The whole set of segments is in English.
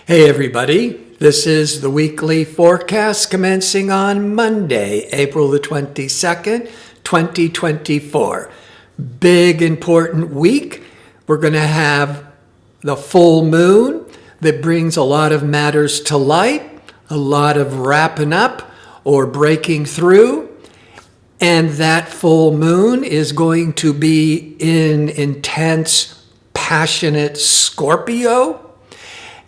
Hey everybody, this is the weekly forecast commencing on Monday, April the 22nd, 2024. Big important week. We're going to have the full moon that brings a lot of matters to light, a lot of wrapping up or breaking through. And that full moon is going to be in intense, passionate Scorpio.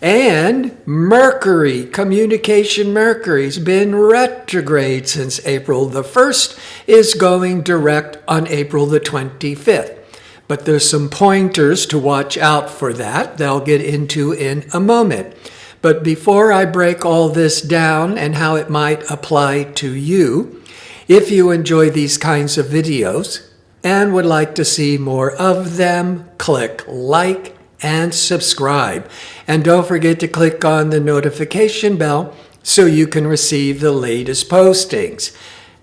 And Mercury, communication Mercury's been retrograde since April the 1st, is going direct on April the 25th. But there's some pointers to watch out for that I'll get into in a moment. But before I break all this down and how it might apply to you, if you enjoy these kinds of videos and would like to see more of them, click like and subscribe. And don't forget to click on the notification bell so you can receive the latest postings.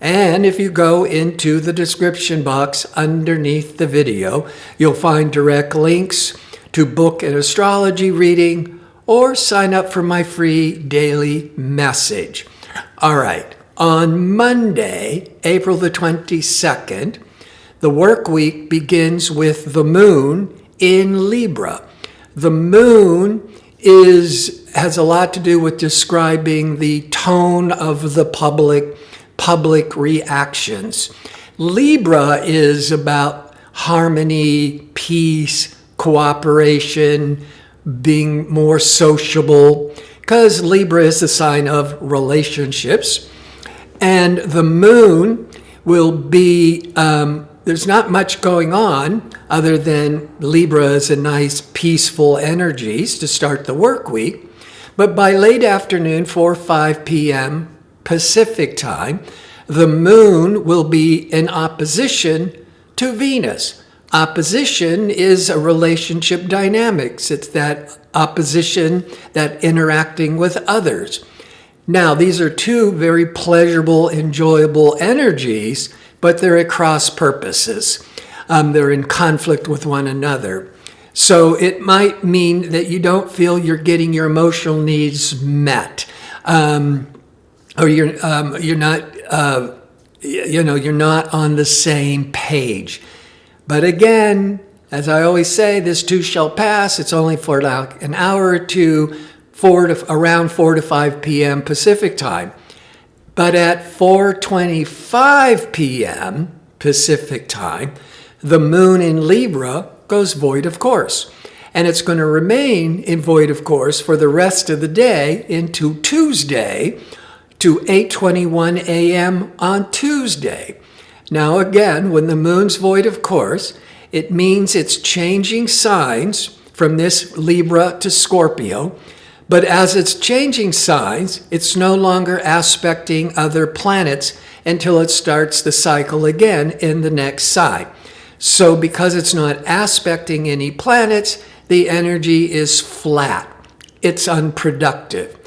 And if you go into the description box underneath the video, you'll find direct links to book an astrology reading or sign up for my free daily message. All right, on Monday, April the 22nd, the work week begins with the moon in Libra. The moon has a lot to do with describing the tone of the public reactions. Libra is about harmony, peace, cooperation, being more sociable, because Libra is the sign of relationships. And the moon will be there's not much going on other than Libra is a nice peaceful energies to start the work week. But by late afternoon, 4 or 5 p.m. Pacific time, the moon will be in opposition to Venus. Opposition is a relationship dynamics. It's that opposition, that interacting with others. Now, these are two very pleasurable, enjoyable energies, but they're at cross purposes. They're in conflict with one another. So it might mean that you don't feel you're getting your emotional needs met, or you're not, you're not on the same page. But again, as I always say, this too shall pass. It's only for like an hour or two, around 4 to 5 p.m. Pacific time. But at 4:25 p.m. Pacific time, the moon in Libra goes void of course. And it's going to remain in void of course for the rest of the day into Tuesday to 8:21 a.m. on Tuesday. Now again, when the moon's void of course, it means it's changing signs from this Libra to Scorpio. But as it's changing signs, it's no longer aspecting other planets until it starts the cycle again in the next sign. So because it's not aspecting any planets, the energy is flat. It's unproductive.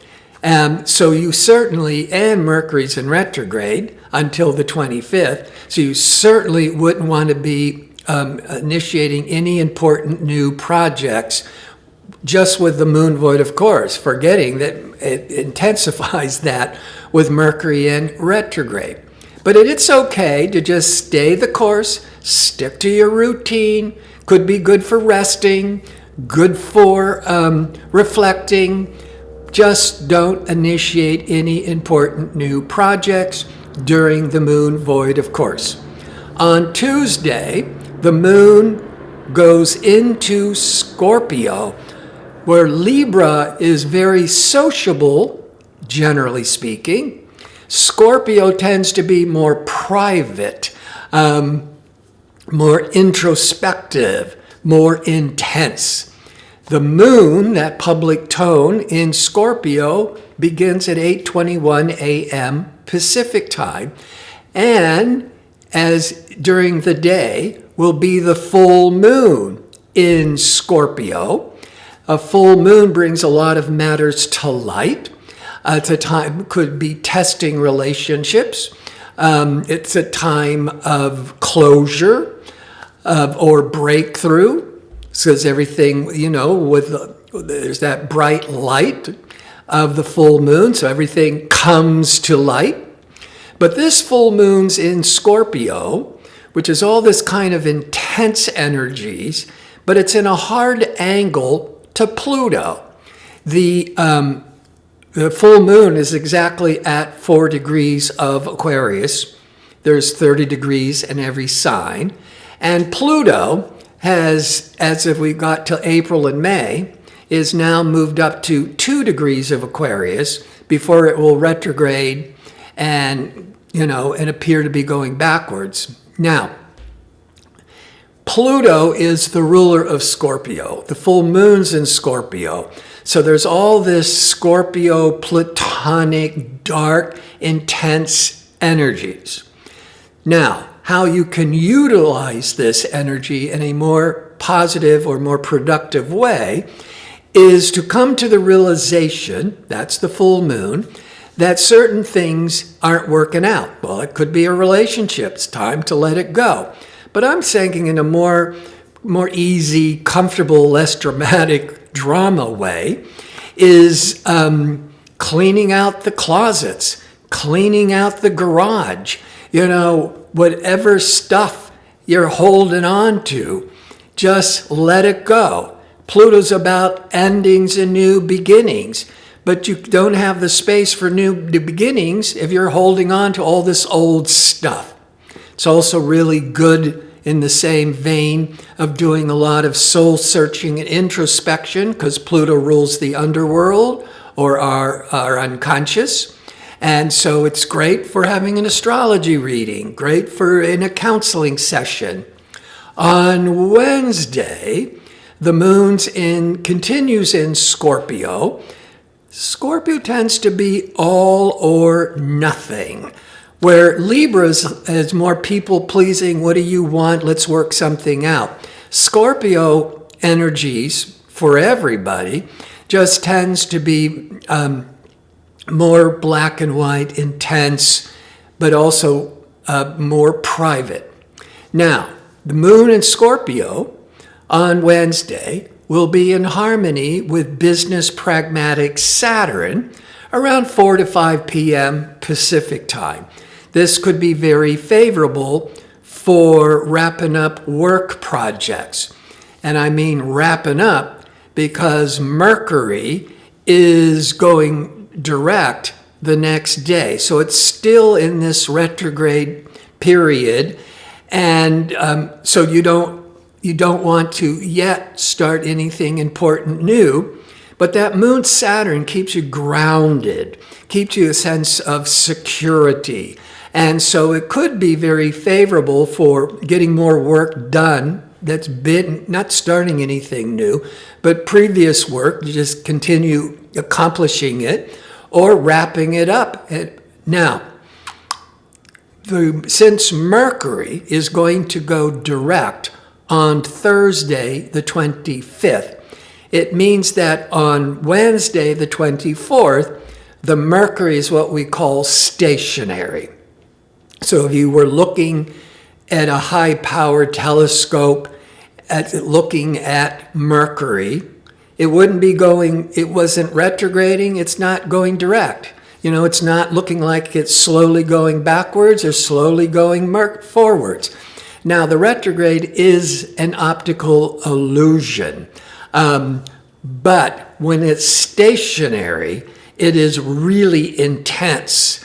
So you certainly, and Mercury's in retrograde until the 25th, so you certainly wouldn't want to be initiating any important new projects just with the moon void of course, forgetting that it intensifies that with Mercury in retrograde. But it's okay to just stay the course, stick to your routine, could be good for resting, good for reflecting. Just don't initiate any important new projects during the moon void of course. On Tuesday, the moon goes into Scorpio, where Libra is very sociable, generally speaking. Scorpio tends to be more private, more introspective, more intense. The moon, that public tone in Scorpio, begins at 8:21 a.m. Pacific time, and as during the day will be the full moon in Scorpio. A full moon brings a lot of matters to light. It's a time, could be testing relationships. It's a time of closure or breakthrough. because everything, there's that bright light of the full moon, so everything comes to light. But this full moon's in Scorpio, which is all this kind of intense energies, but it's in a hard angle to Pluto. The full moon is exactly at 4 degrees of Aquarius. There's 30 degrees in every sign. And Pluto has, as if we got to April and May, is now moved up to 2 degrees of Aquarius before it will retrograde and appear to be going backwards. Now, Pluto is the ruler of Scorpio. The full moon's in Scorpio. So there's all this Scorpio, platonic, dark, intense energies. Now, how you can utilize this energy in a more positive or more productive way is to come to the realization, that's the full moon, that certain things aren't working out. Well, it could be a relationship. It's time to let it go. But I'm thinking in a more easy, comfortable, less dramatic drama way is cleaning out the closets, cleaning out the garage, whatever stuff you're holding on to, just let it go. Pluto's about endings and new beginnings, but you don't have the space for new beginnings if you're holding on to all this old stuff. It's also really good in the same vein of doing a lot of soul searching and introspection, because Pluto rules the underworld or our unconscious. And so it's great for having an astrology reading, great for in a counseling session. On Wednesday, the moon's continues in Scorpio. Scorpio tends to be all or nothing, where Libras is more people-pleasing. What do you want? Let's work something out. Scorpio energies, for everybody, just tends to be more black and white, intense, but also more private. Now, the moon in Scorpio on Wednesday will be in harmony with business pragmatic Saturn around 4 to 5 p.m. Pacific time. This could be very favorable for wrapping up work projects. And I mean wrapping up because Mercury is going direct the next day. So it's still in this retrograde period. And so you don't want to yet start anything important new. But that moon Saturn keeps you grounded, keeps you a sense of security. And so it could be very favorable for getting more work done that's been not starting anything new, but previous work, you just continue accomplishing it or wrapping it up. Now, since Mercury is going to go direct on Thursday, the 25th, it means that on Wednesday, the 24th, the Mercury is what we call stationary. So if you were looking at a high-powered telescope looking at Mercury, it wasn't retrograding, it's not going direct. It's not looking like it's slowly going backwards or slowly going forwards. Now, the retrograde is an optical illusion. But when it's stationary, it is really intense.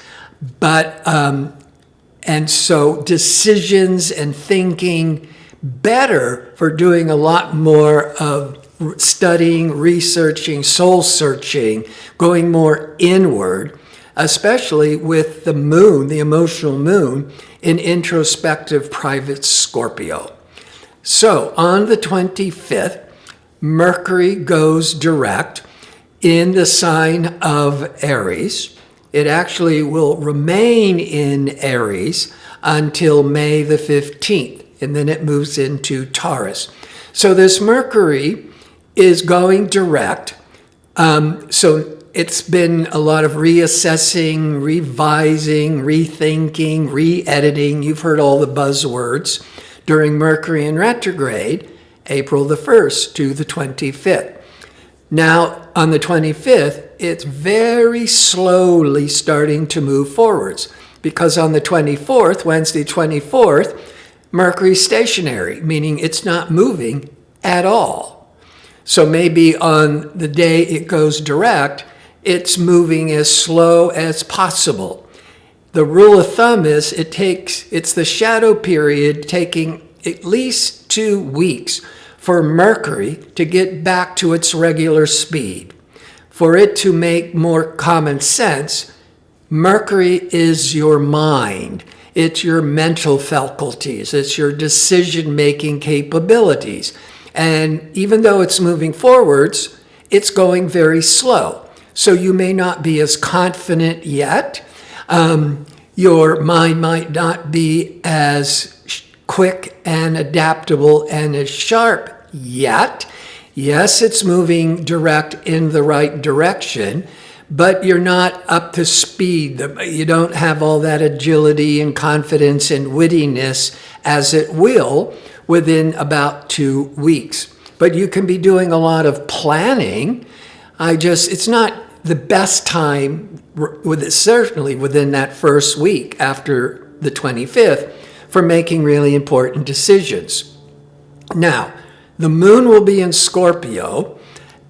And so decisions and thinking better for doing a lot more of studying, researching, soul searching, going more inward, especially with the moon, the emotional moon, in introspective private Scorpio. So on the 25th, Mercury goes direct in the sign of Aries. It actually will remain in Aries until May the 15th, and then it moves into Taurus. So this Mercury is going direct. So it's been a lot of reassessing, revising, rethinking, re-editing. You've heard all the buzzwords during Mercury in retrograde. April the 1st to the 25th. Now, on the 25th, it's very slowly starting to move forwards, because on the 24th, Wednesday 24th, Mercury's stationary, meaning it's not moving at all. So maybe on the day it goes direct, it's moving as slow as possible. The rule of thumb is it's the shadow period taking at least 2 weeks for Mercury to get back to its regular speed. For it to make more common sense, Mercury is your mind. It's your mental faculties. It's your decision-making capabilities. And even though it's moving forwards, it's going very slow. So you may not be as confident yet. Your mind might not be as quick and adaptable and as sharp yet. Yes, it's moving direct in the right direction, but you're not up to speed. You don't have all that agility and confidence and wittiness as it will within about 2 weeks. But you can be doing a lot of planning. It's not the best time, certainly within that first week after the 25th, for making really important decisions. Now, the moon will be in Scorpio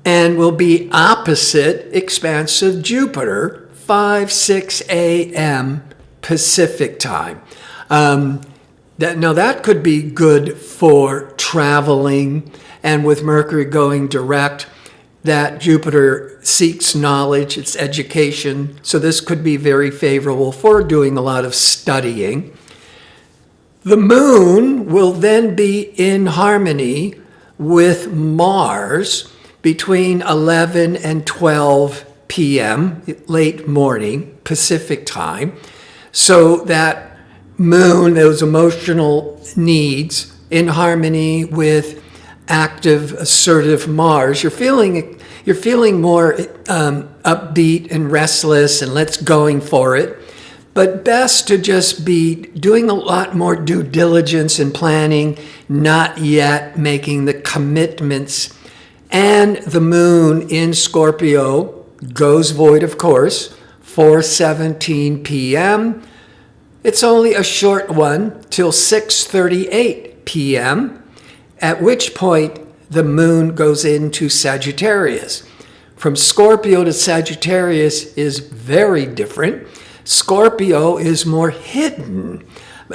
and will be opposite expansive Jupiter, 5-6 a.m. Pacific time. That could be good for traveling, and with Mercury going direct, that Jupiter seeks knowledge, it's education, so this could be very favorable for doing a lot of studying. The moon will then be in harmony with Mars between 11 and 12 p.m., late morning, Pacific time. So that moon, those emotional needs, in harmony with active, assertive Mars, you're feeling more upbeat and restless and let's going for it. But best to just be doing a lot more due diligence and planning, not yet making the commitments. And the moon in Scorpio goes void, of course, 4:17 p.m. It's only a short one till 6:38 p.m., at which point the moon goes into Sagittarius. From Scorpio to Sagittarius is very different. Scorpio is more hidden,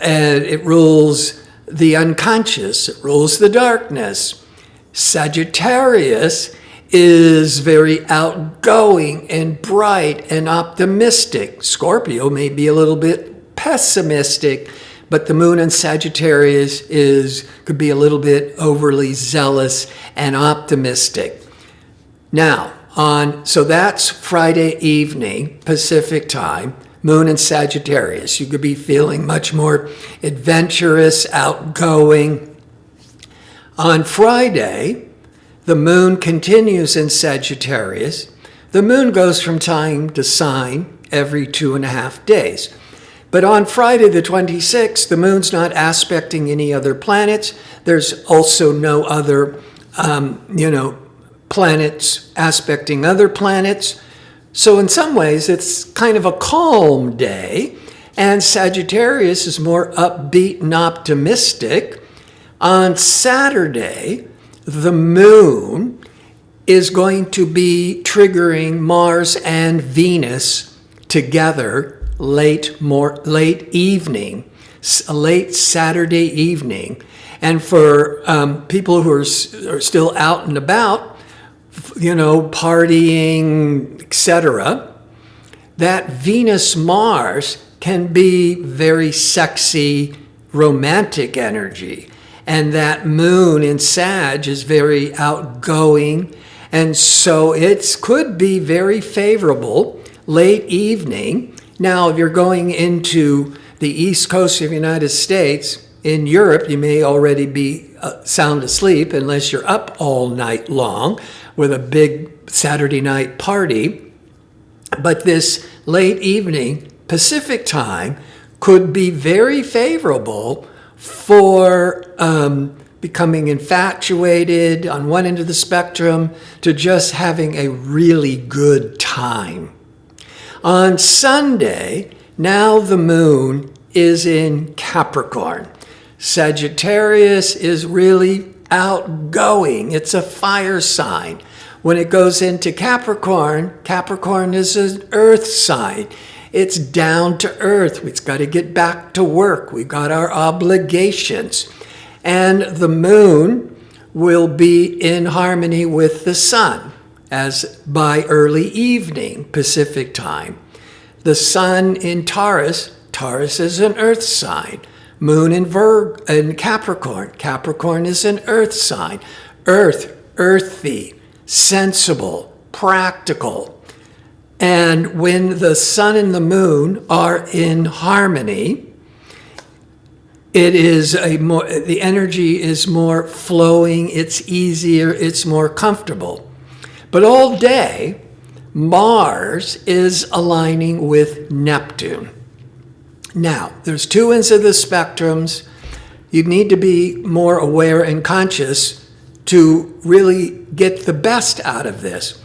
and it rules the unconscious, it rules the darkness. Sagittarius is very outgoing and bright and optimistic. Scorpio may be a little bit pessimistic, but the moon in Sagittarius could be a little bit overly zealous and optimistic. Now, so that's Friday evening, Pacific time, moon in Sagittarius. You could be feeling much more adventurous, outgoing. On Friday, the moon continues in Sagittarius. The moon goes from sign to sign every 2.5 days. But on Friday the 26th, the moon's not aspecting any other planets. There's also no other, planets aspecting other planets. So in some ways, it's kind of a calm day, and Sagittarius is more upbeat and optimistic. On Saturday, the moon is going to be triggering Mars and Venus together late evening, late Saturday evening. And for people who are still out and about, partying, etc., that Venus-Mars can be very sexy, romantic energy. And that moon in Sag is very outgoing. And so it could be very favorable late evening. Now, if you're going into the East Coast of the United States, in Europe, you may already be sound asleep unless you're up all night long with a big Saturday night party. But this late evening Pacific time could be very favorable for becoming infatuated on one end of the spectrum to just having a really good time. On Sunday, now the moon is in Capricorn. Sagittarius is really outgoing. It's a fire sign. When it goes into Capricorn, Capricorn is an earth sign. It's down to earth. We've got to get back to work. We've got our obligations. And the moon will be in harmony with the sun as by early evening Pacific time. The sun in Taurus, Taurus is an earth sign. Moon in Capricorn, Capricorn is an earth sign. Earth, earthy, sensible, practical. And when the sun and the moon are in harmony, the energy is more flowing, it's easier, it's more comfortable. But all day, Mars is aligning with Neptune. Now, there's two ends of the spectrums. You need to be more aware and conscious to really get the best out of this.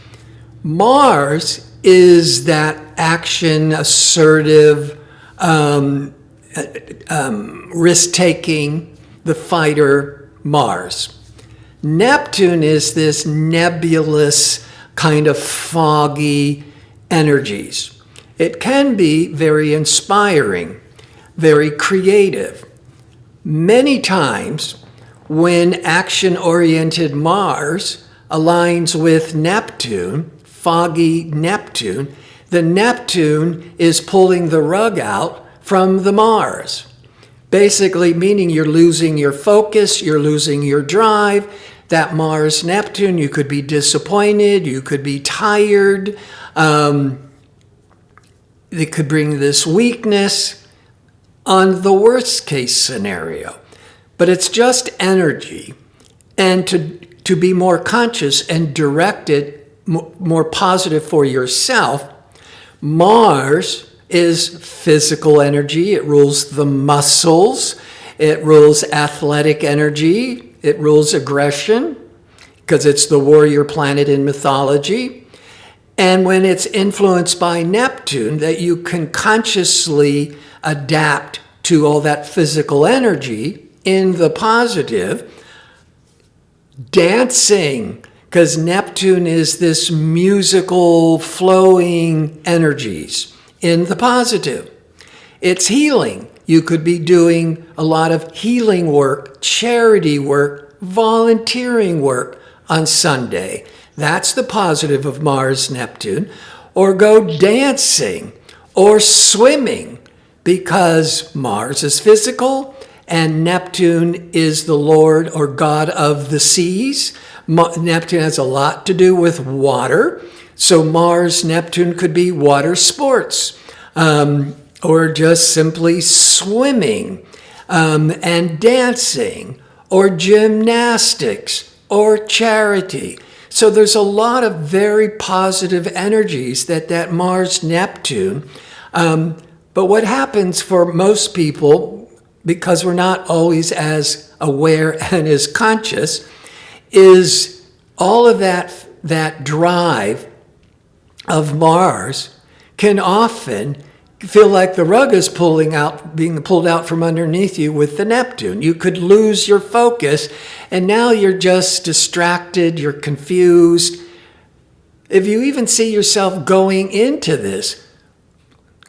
Mars is that action, assertive, risk-taking, the fighter Mars. Neptune is this nebulous, kind of foggy energies. It can be very inspiring, very creative. Many times when action-oriented Mars aligns with Neptune, foggy Neptune, the Neptune is pulling the rug out from the Mars. Basically meaning you're losing your focus, you're losing your drive. That Mars-Neptune, you could be disappointed, you could be tired. It could bring this weakness on the worst case scenario. But it's just energy. And to be more conscious and direct it more positive for yourself, Mars is physical energy. It rules the muscles. It rules athletic energy. It rules aggression because it's the warrior planet in mythology. And when it's influenced by Neptune, that you can consciously adapt to all that physical energy in the positive. Dancing, because Neptune is this musical, flowing energies in the positive. It's healing. You could be doing a lot of healing work, charity work, volunteering work on Sunday. That's the positive of Mars-Neptune. Or go dancing or swimming, because Mars is physical and Neptune is the Lord or God of the seas. Neptune has a lot to do with water. So Mars-Neptune could be water sports. Or just simply swimming and dancing, or gymnastics, or charity. So there's a lot of very positive energies that Mars-Neptune. But what happens for most people, because we're not always as aware and as conscious, is all of that drive of Mars can often feel like the rug is being pulled out from underneath you with the Neptune. You could lose your focus, and now you're just distracted, you're confused. If you even see yourself going into this,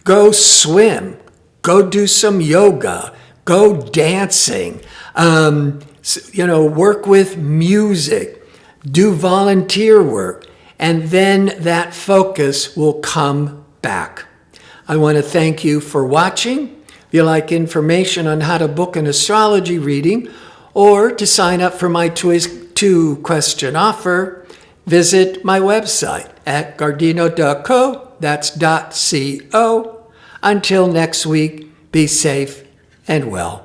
go swim, go do some yoga, go dancing, work with music, do volunteer work, and then that focus will come back. I want to thank you for watching. If you like information on how to book an astrology reading or to sign up for my 2-question offer, visit my website at gardino.co. That's .co. Until next week, be safe and well.